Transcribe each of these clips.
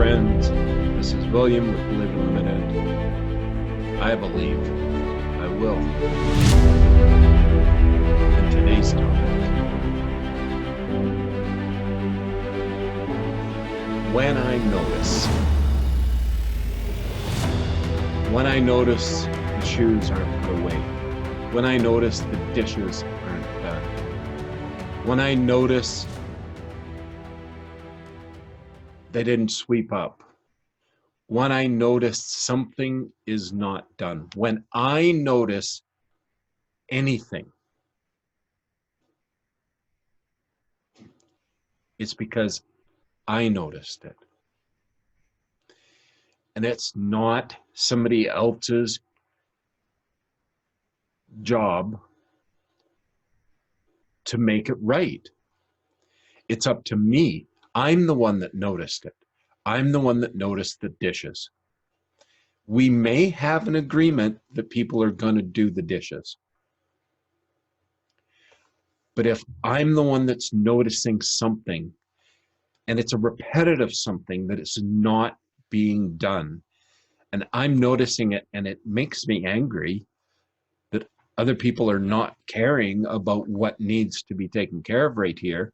friends. This is William with Live Limited. I believe I will. And today's topic: when I notice. When I notice the shoes aren't put away. When I notice the dishes aren't done. When I notice they didn't sweep up. When I notice something is not done. When I notice anything, it's because I noticed it. And it's not somebody else's job to make it right. It's up to me. I'm the one that noticed it. I'm the one that noticed the dishes. We may have an agreement that people are going to do the dishes. But if I'm the one that's noticing something, and it's a repetitive something that it's not being done, and I'm noticing it and it makes me angry that other people are not caring about what needs to be taken care of right here,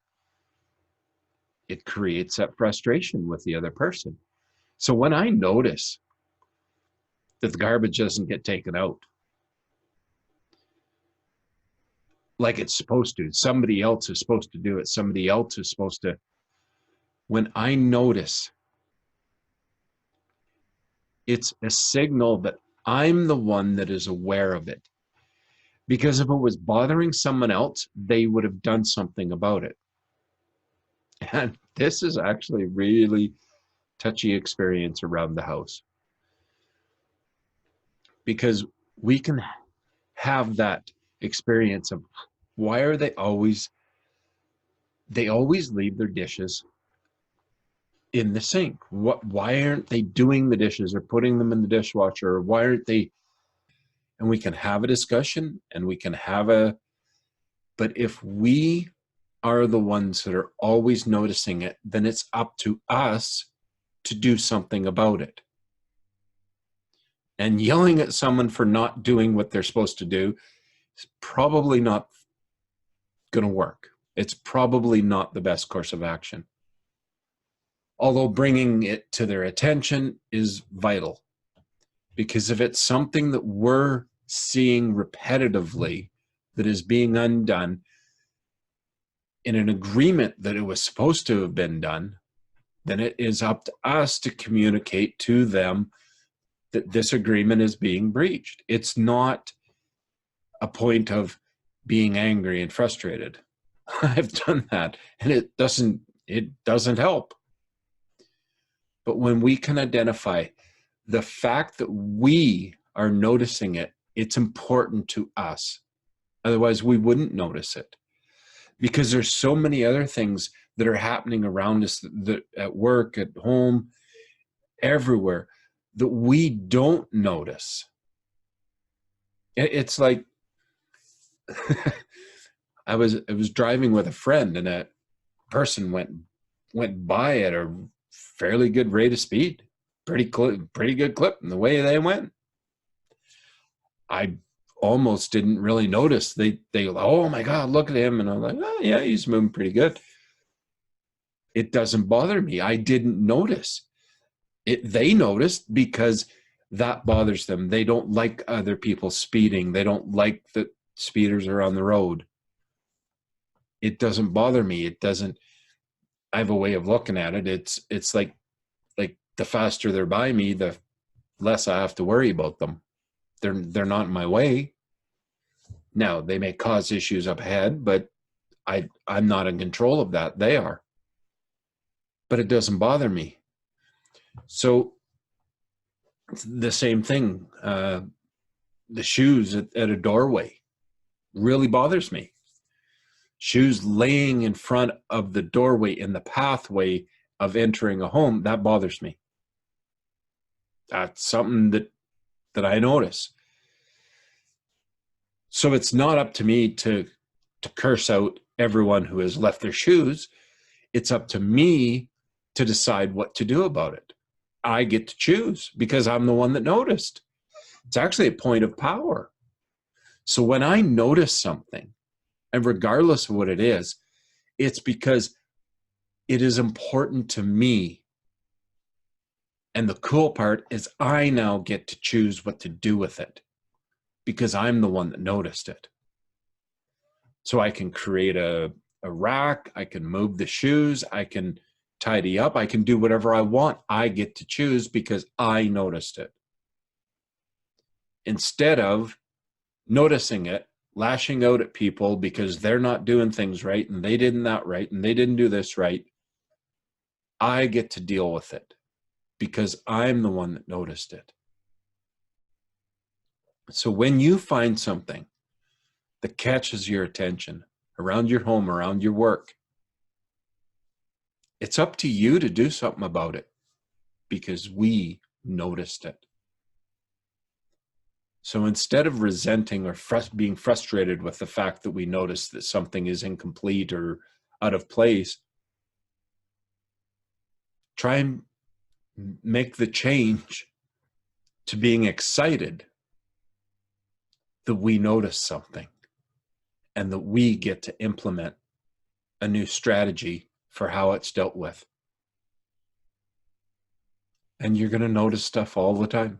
it creates that frustration with the other person. So when I notice that the garbage doesn't get taken out like it's supposed to, somebody else is supposed to do it, somebody else is supposed to, when I notice, it's a signal that I'm the one that is aware of it. Because if it was bothering someone else, they would have done something about it. And this is actually a really touchy experience around the house. Because we can have that experience of why are they always leave their dishes in the sink. Why aren't they doing the dishes or putting them in the dishwasher? Or why aren't they? And we can have a discussion and we can have but if we are the ones that are always noticing it, then it's up to us to do something about it. And yelling at someone for not doing what they're supposed to do is probably not going to work. It's probably not the best course of action. Although bringing it to their attention is vital. Because if it's something that we're seeing repetitively that is being undone in an agreement that it was supposed to have been done, then it is up to us to communicate to them that this agreement is being breached. It's not a point of being angry and frustrated. I've done that and it doesn't help. But when we can identify the fact that we are noticing it, it's important to us. Otherwise, we wouldn't notice it. Because there's so many other things that are happening around us, that at work, at home, everywhere, that we don't notice. It's like I was driving with a friend and a person went by at a fairly good rate of speed, pretty good clip in the way they went. I almost didn't really notice. They oh my God, look at him. And I'm like, oh yeah, he's moving pretty good. It doesn't bother me. I didn't notice it. They noticed because that bothers them. They don't like other people speeding. They don't like that speeders are on the road. It doesn't bother me. It doesn't. I have a way of looking at it. It's like the faster they're by me, the less I have to worry about them. They're not in my way. Now, they may cause issues up ahead, but I'm not in control of that. They are. But it doesn't bother me. So it's the same thing. The shoes at a doorway really bothers me. Shoes laying in front of the doorway in the pathway of entering a home, that bothers me. That's something that I notice. So it's not up to me to curse out everyone who has left their shoes. It's up to me to decide what to do about it. I get to choose because I'm the one that noticed. It's actually a point of power. So when I notice something, and regardless of what it is, it's because it is important to me. And the cool part is I now get to choose what to do with it because I'm the one that noticed it. So I can create a rack, I can move the shoes, I can tidy up, I can do whatever I want. I get to choose because I noticed it. Instead of noticing it, lashing out at people because they're not doing things right and they didn't that right and they didn't do this right, I get to deal with it because I'm the one that noticed it. So when you find something that catches your attention around your home, around your work, it's up to you to do something about it because we noticed it. So instead of resenting or being frustrated with the fact that we noticed that something is incomplete or out of place, try and make the change to being excited that we noticed something and that we get to implement a new strategy for how it's dealt with. And you're going to notice stuff all the time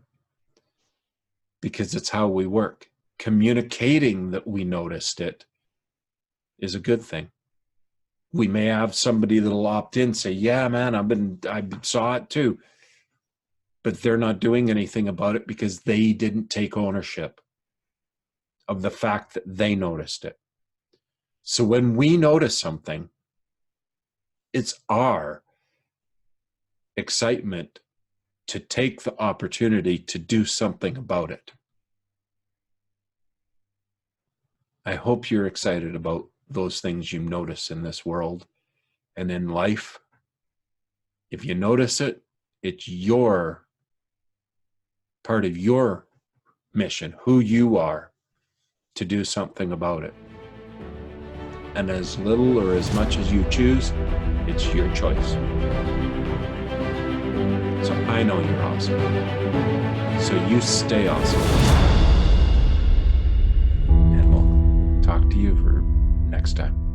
because it's how we work. Communicating that we noticed it is a good thing. We may have somebody that'll opt in, say, yeah, man, I saw it too. But they're not doing anything about it because they didn't take ownership of the fact that they noticed it. So when we notice something, it's our excitement to take the opportunity to do something about it. I hope you're excited about those things you notice in this world and in life. If you notice it, it's your part of your mission, who you are, to do something about it. And as little or as much as you choose, it's your choice. So I know you're awesome. So you stay awesome. And we'll talk to you for next time.